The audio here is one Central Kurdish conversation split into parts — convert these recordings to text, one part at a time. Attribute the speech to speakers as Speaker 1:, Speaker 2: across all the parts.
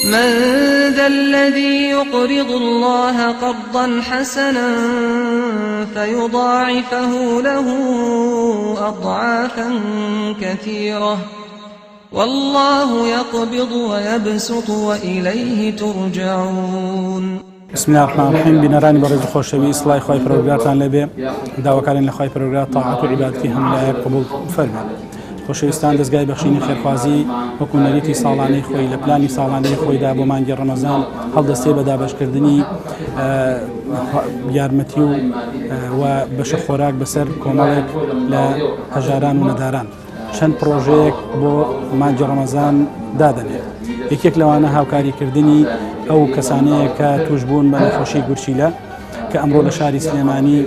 Speaker 1: من ذا الذي يقرض الله قرضا حسنا فيضاعفه له أضعافا كثيرة والله يقبض ويبسط وإليه ترجعون.
Speaker 2: بسم الله الرحمن الرحيم. بنراني برز خوشوي إصلاح خوي پروگراتان لبه داواکارین لخوای پروگرات طاعت و عبادتی هم لایق قبول فرمه. خوشویستان دەستگای بەخشینی خێرخوازی وەکو نەریتی ساڵانەی خۆی لە پلانی ساڵانەی خۆیدا بۆ مانگی ڕەمەزان هەڵدەستێ بە دابەشکردنی یارمەتی و بەشە خۆراک بەسەر کۆمەڵێک لە هەژاران و نەداران. چەند پرۆژەیەک بۆ مانگی ڕەمەزان دادەنێت. یەکێک لەوانە هاوکاریکردنی ئەو کەسانەیە کە توش بوون بە نەخۆشی گورچیلە کە ئەمڕۆ لە شاری سلێمانی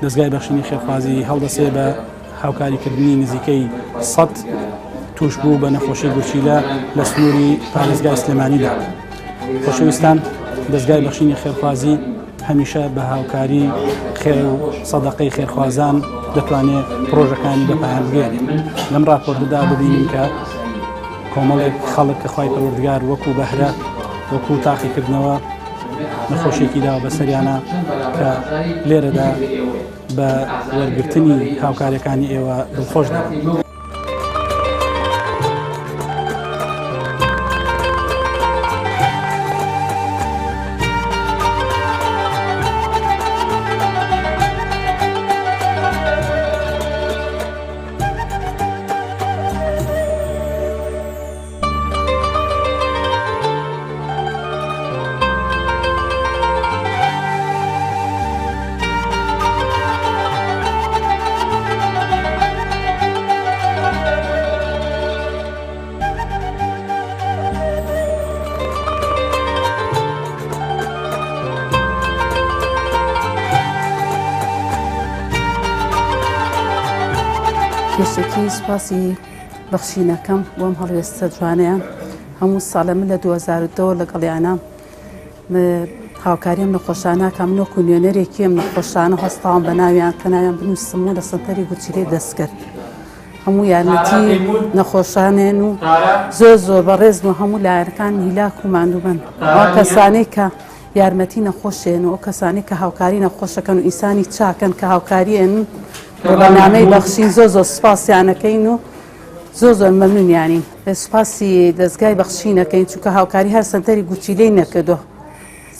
Speaker 2: دەستگای بەخشینی خێرخوازی هەڵدەستێ بە هاوکاریکردنی نزیکەی 100 توش بوو بە نەخۆشی گورچیلە لە سنووری پارێزگای سلێمانیدا. خۆشەویستان دەستگای بەخشینی خێرخوازی هەمیشە بە هاوکاری خێر و سەدەقەی خێرخوازان دەتوانێت پرۆژەکانی بەپایان بگێنێت. لەم ڕاپۆرتدا ببینیم کە کۆمەڵێک خەڵک کە خوای پەروەردگار وەکو بەهرە وەکو تاقیکردنەوە نەخۆشیێکی داوە بەسەریانە کە لێرەدا بە وەرگرتنی هاوکاریەکانی ئێوە دڵخۆش دەبن.
Speaker 3: پێشێکی سوپاسی بەخشینەکەم بۆم هەڵوێستە جوانەیە هەموو ساڵە من لە 2002 لەگەڵیانە هاوکاریم نەخۆشانە کە من وەکو نوێنەرێکیم نەخۆشانە هەستاوم بە ناویان کە ناویان بنووسم و لە سنتەری گوچیلێ دەست کرد. هەموو یارمەتی نەخۆشانێن و زۆر بەڕێز و هەموو لایەنەکان هیلاک و ماندووبن. ئەو کەسانەی کە یارمەتی نەخۆشێن و ئەو کەسانی کە هاوکاری نەخۆشەکەن و ئینسانی چاکەن کە هاوکاریێن بەنامەی بەخشین زۆر سوپاسیانەکەین و زۆر مەمنونیانین. سوپاسی دەستگای بەخشینەکەین چونکە هاوکاری هەر سنتەری گورچیلەی نەکردو.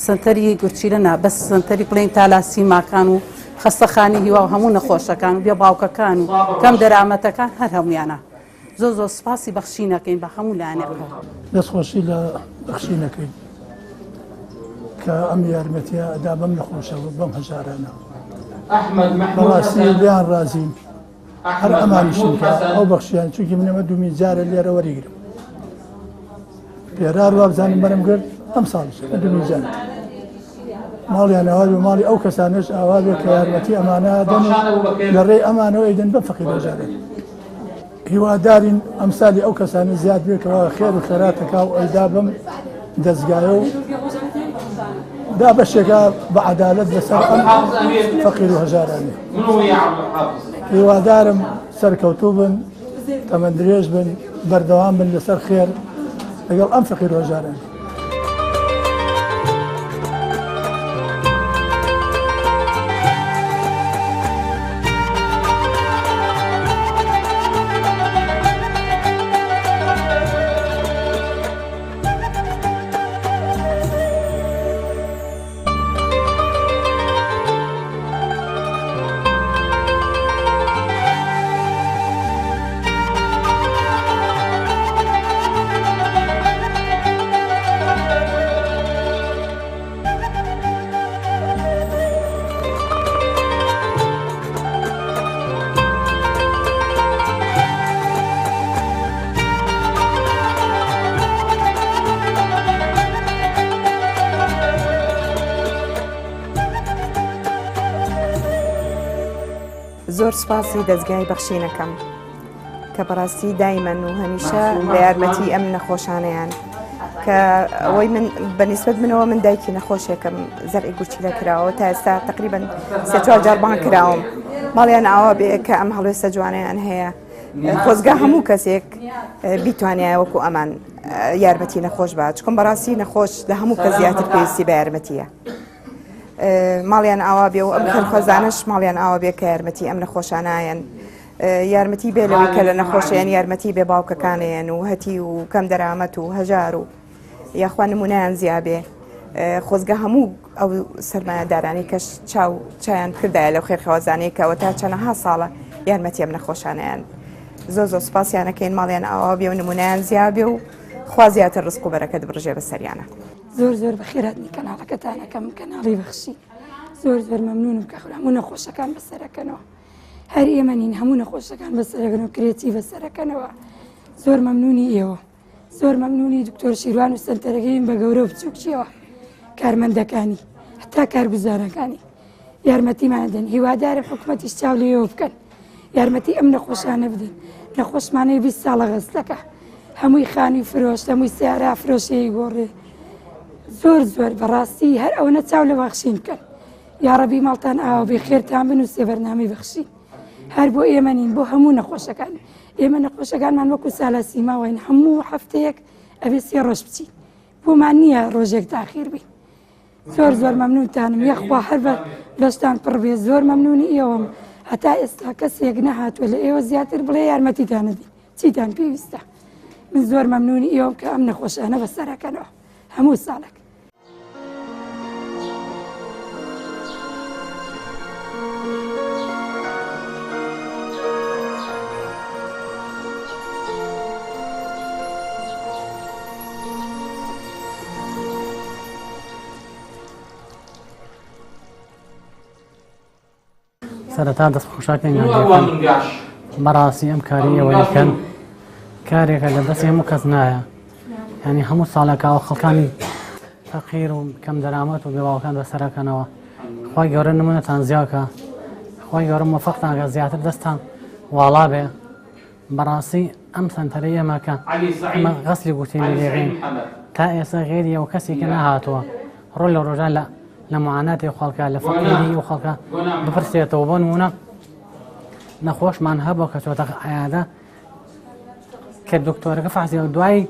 Speaker 3: سنتەری گورچیلە نا بەس سنتەری بڵێن تالاسی ماکان و خەستەخانی هیوا و هەموو نەخۆشەکان و بێ باوکەکان و کەم دەرامەتەکان هەر هەمویانە زۆر سوپاسی بەخشینەکەین بە هەموو لایەنێکەوە.
Speaker 4: دەستخۆشی لە بەخشینەکەین کە ئەم یارمەتیە ئەدا بەم نەخۆشەوە بەم هەژارانە بەڕاستی لیان ڕازین هەر ئەمانیشن کە ئەو بەخشیان چونکی منەمە دومی جارە لێرە وەریگرم پێرار وابزانم بەرم کرد ئەم ساڵش دومی جار ماڵیان ئاوا بێ ماڵی ئەو کەسانش ئاوا بێ کە یارمەتی ئەمانە دەن لە ڕێی ئەمانەوە ئەیدەن بە فەقیر هەژارن. هیوادارین ئەمسالی ئەو کەسانە زیاد بێتەوە خێر و خێراتەکە و ئەیدا بم دەستگایە و دا بەشێکە بە عەدالەت لەسەر ئەم فەقیر و هەژارانێ. هیوادارم سەرکەوتوو بن تەمەندرێژ بن بەردەوام بن لەسەر خێر لەگەڵ ئەم فەقیر و هەژارانێ.
Speaker 5: زۆر سوپاسی دەستگای بەخشینەکەم کە بەڕاستی دایمەن و هەمیشە لە یارمەتی ئەم نەخۆشانەیان کە ئەوەی من بەنسبەت منەوە من دایکی نەخۆشێکم زەرعی گورچیلە کراوە تا ئێستا تقریبا 3-4 جار بانگ کراوم ماڵیان ئاوا بێ کە ئەم هەڵوێستە جوانیان هەیە خۆزگا هەموو کەسێک بیتوانێت وەکو ئەمان یارمەتی نەخۆش بە چکۆم بەڕاستی نەخۆش لە هەموو کە زیاتر پێویستی بە یارمەتیە ماڵیان ئاوا بێ و ئەم خەرخۆزانش ماڵیان ئاوا بێ کە یارمەتی ئەم نەخۆشانایەن یارمەتی بێ لەوەی کە لە نەخۆشیان یارمەتی بێ باوکەکانیان و هەتی و کەم دەرامەت و هەژار و یاخوا نمونەیان زیابێ خۆزگە هەموو ئەو سەرمایەدارانی کەش چایان کردایە لەو خێرخەوازانەی کەەوە تا چەندەها ساڵە یارمەتی ئەم نەخۆشانیان زۆر سوپاسیانەکەین ماڵیان ئاوا بێ و نمونەیان زیابێ و خوا زیاتر ڕزق و بەرەکەت بڕژێ بە سەریانە
Speaker 6: زۆر بەخێراتنی کەناڵەکەتانەکەم کەناڵی بەخشی زۆر مەمنونم کە هەموو نەخۆشەکان بەسەرەکەنەوە هەر ئێمە نین هەموو نەخۆشەکان بەسەرەکەنەوە کرێتی بەسەرەکەنەوە زۆر مەمنونی ئێوە زۆر مەمنونی دکتۆر شیروان و سەنتەرەکەین بە گەورە و بچووکیەوە کارمەندەکانی هەتا کارگوزارەکانی یارمەتیمانەدەن هیوادارم حکوومەتیش چاو لێەوە بکەن یارمەتی ئەم نەخۆشانە بدەن نەخۆشمانەی 20 ساڵە غەزلەکە هەمووی خانی فرۆش هەمووی سیارا فرۆشەیە گۆڕێ زۆر بەڕاستی هەر ئەوەنە چاو لە بەخشین بکەن یاڕەبی ماڵتان ئاوا بێ خێرتان بن و سێبەرنامەی بەخشین هەر بۆ ئێمە نین بۆ هەموو نەخۆشەکان ئێمە نەخۆشەکانمان وەکو سالا سیماوین هەموو هەفتەیەک ئەبێ 3 ڕۆژ بچین بۆمان نییە ڕۆژێک تاخیر بی زۆر مەمنونتانم یەخوا هەر بەشتان پڕ بێ زۆر مەمنونی ئێوەم هەتا ئێستا کەسێک نەهاتووە لە ئێوە زیاتر بڵێ یارمەتیتانەدی چیتان پێویستە من زۆر مەمنونی ئێوەم کە ئەم نەخۆشانە بەسەرەکەنەوە هەموو ساڵێک
Speaker 7: سەرەتا دەستخۆشاکەن بەڕاستی ئەم کاریەوە یەکەن کارێکە لە دەستی هەموو کەس نایە ینی هەموو ساڵێکەوە خەڵکانی فەقیر و کەم دەرامەت و بێواوەکان بەسەرەکەنەوە خی گەورە نمونەتان زیاکە خی گەورە مۆفەقتانکە زیاتر دەستان واڵا بێ بەڕاستی ئەم سەنتەرەی ئێمەکە ئەمە غەسلی گوتینی لێغین تا ئێستا غێری ئەو کەسێکە نەهاتووە ڕۆ لە ڕۆژان لە معاناتی خەڵکە لە فەقیری و خەڵکە بپرسێتەوە بۆ نمونە نەخۆشمان هەبوو کە چۆتە عیادە کە دکتۆرەکە فەحسی و دوای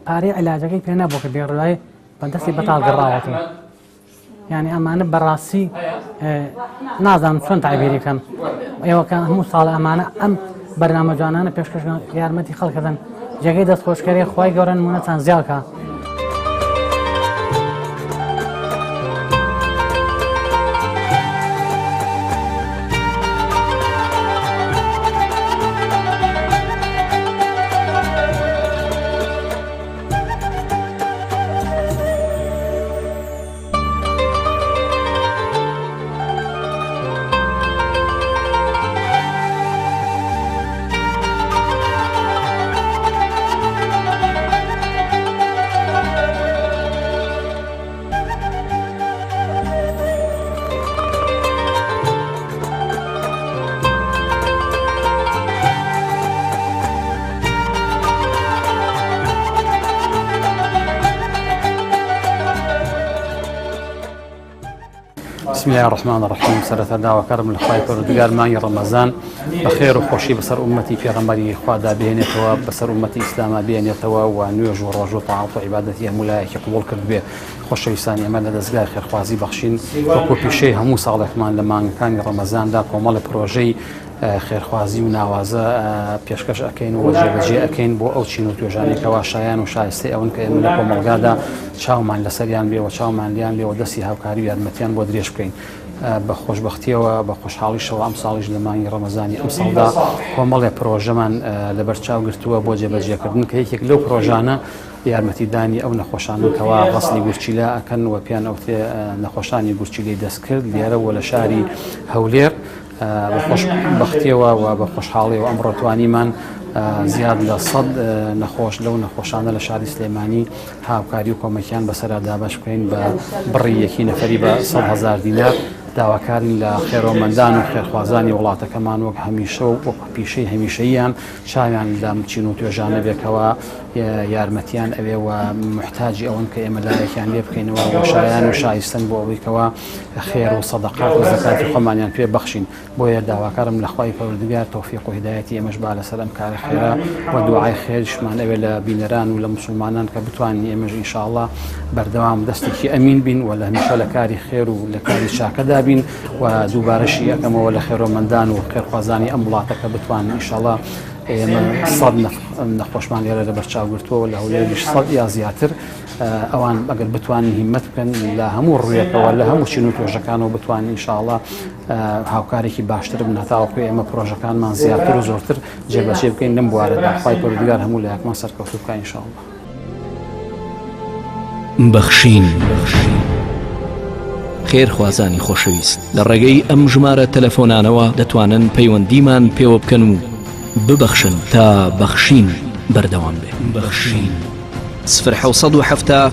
Speaker 7: پارەی عیلاجەکەی پێ نەبوو کە بێڕای بەدەستی بەتاڵ گەڕاوەتەوە یعنی ئەمانە بەڕاستی نازانم چۆن تعبیری بکەم ئێوە کە هەموو ساڵ ئەمانە ئەم بەرنامە جوانانە پێشکەشکەن یارمەتی خەڵکەدەن جێگەی دەستخۆشکەری خی گەورە نمونەتان زیاکە
Speaker 8: بسم الله الرحمن الرحيم سرت دعوة كرم الخير ودقال ماني رمضان بخير وخوشي بسر أمتي في غمري خوادا بين يتوا بسر أمتي إسلاما بين يتوا ونيوج ورجو طاعة وعبادتي ملاك يقبل كربه خوش يساني أمل دزقاء خير خوازي بخشين وكل شيء همو صالح مان لما كان رمضان دا كومال بروجي خێرخوازی و ناوازە پێشکەش ئەەکەین و جێبەجێ ئەەکەین بۆ ئەو چین و توێژانێکەوە شایان و شایسته ئەوەن کە ئێمە لە کۆمەڵگادا چاومان لەسەریان بێەوە چاومان لیان بێەوە دەستی هاوکاری و یارمەتیان بۆ درێژ بکەین بە خۆشبەختیەوە بە خۆشحاڵیشەوە ئەم ساڵیش لە مانگی ڕەمەزانی ئەم ساڵدا کۆمەڵێ پرۆژەمان لەبەرچاو گرتووە بۆ جێبەجێکردن کە یەکێک لەو پرۆژانە یارمەتیدانی ئەو نەخۆشانەکەەوە ڕستنی گورچیلا ئەکەن و پێیان ئەوتێ نەخۆشانی گورچیلەی دەستکرد لێرەوە لە شاری هەولێر بە خۆشبەختیەوە و بە خۆشحاڵیەوە ئەمڕۆتوانیمان زیاد لە 100 نەخۆش لەو نەخۆشانە لە شاری سلێمانی هاوکاری و کۆمەکیان بەسەرا دابەش بکەین بە بڕی یەکی نەفەری بە 100,000 دینار داواکارین لە خێرۆمەندان و خێرخوازانی وڵاتەکەمان وەک هەمیشە و وەک پیشەی هەمیشەییان چاویان لەم چین و توێژانە بێکەوە یارمەتیان ئەوێ و محتاجی ئەوەن کە ئێمە لایەکیان لێ بکەینەوە بۆ شایان و شایستن بۆ ئەوەیکەوە خێر و سەدەقات و زەکاتی خۆمانیان پێ بەخشین بۆیە داواکارم لە خوای پەروەردگار تەوفیق و هیدایەتی ئێمەش با لەسەر ئەم کارە خێرا و دوعای خێرشمان ئەوێ لە بینەران و لە مسلمانان کە بتوانین ئێمەش ئینشاءڵڵا بەردەوام دەستێکی ئەمین بین و لە هەمیشە لە کاری خێر و لە کاری چاکەدا بین و دووبارەشی یەکەمەوە لە خێرۆمەندان و خێرخوازانی ئەم وڵاتەکە بتوانین ئینشاءڵڵا ئێمە سەد نەخۆشمان لێرە لە بەرچاوگرتووە لە هەولێریش سەد یا زیاتر ئەوان ئەگەر بتوانین هیممەت بکەن لە هەموو ڕوویەکەوە لە هەموو چین و تۆژەکانەوە بتوانین ئینشاءڵڵا هاوکارێکی باشتر بن هەتاوەکو ئێمە پرۆژەکانمان زیاتر و زۆرتر جێبەجێ بکەین لەم بوارەدا خوای پەروەردگار هەموو لە یەکمان سەرکەوتوو بکە ئینشاءڵڵا.
Speaker 9: بەخشین خێرخوازانی خۆشەویست لە ڕێگەی ئەم ژمارە تەلەفۆنانەوە دەتوانن پەیوەندیمان پێوە بکەن و ببەخشن تا بەخشین بەردەوام بێ. بەخشین 0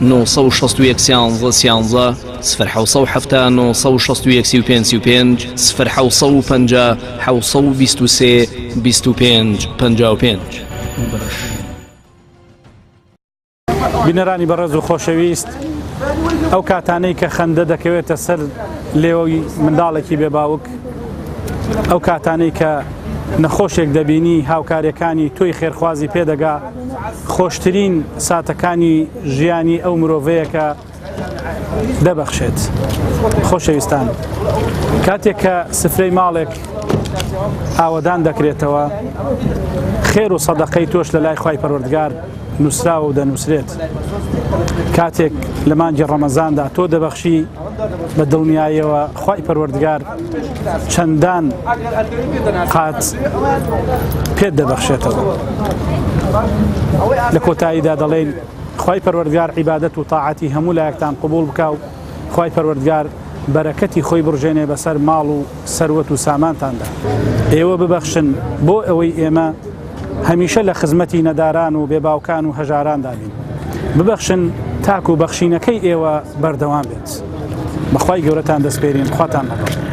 Speaker 9: 961 11 13 0 961 35 0 750 723 25 55.
Speaker 2: بینەرانی بەڕێز و خۆشەویست ئەو کاتانەی کە خەندە دەکەوێتە سەر لێوەی منداڵێکی بێباوک ئەو کاتانەی کە نەخۆشێک دەبینی هاوکاریەکانی تۆی خێرخوازی پێدەگا خۆشترین ساتەکانی ژیانی ئەو مرۆڤەیەکە دەبەخشێت. خۆشەویستان کاتێک کە سفرەی ماڵێک ئاوەدان دەکرێتەوە خێر و سەدەقەی تۆش لە لای خوای پەروەردگار نووسراوە و دەنووسرێت. کاتێک لە مانگی ڕەمەزاندا تۆ دەبەخشی بە دڵنیاییەوە خوای پەروەردگار چەندان قات پێت دەبەخشێتەوە. لە کۆتاییدا دەڵێن خوای پەروەردگار عیبادەت و تاعەتی هەموو لایەکتان قبول بکە و خوای پەروەردگار بەرەکەتی خۆی بڕژێنێ بەسەر ماڵ و سەروەت و سامانتاندا. ئێوە ببەخشن بۆ ئەوەی ئێمە هەمیشە لە خزمەتی نەداران و بێباوکان و هەژاران دابین. ببەخشن تاکو بەخشینەکەی ئێوە بەردەوام بێت. بەخوای گەورەتان دەسپێرین خواتان لەگەڵ.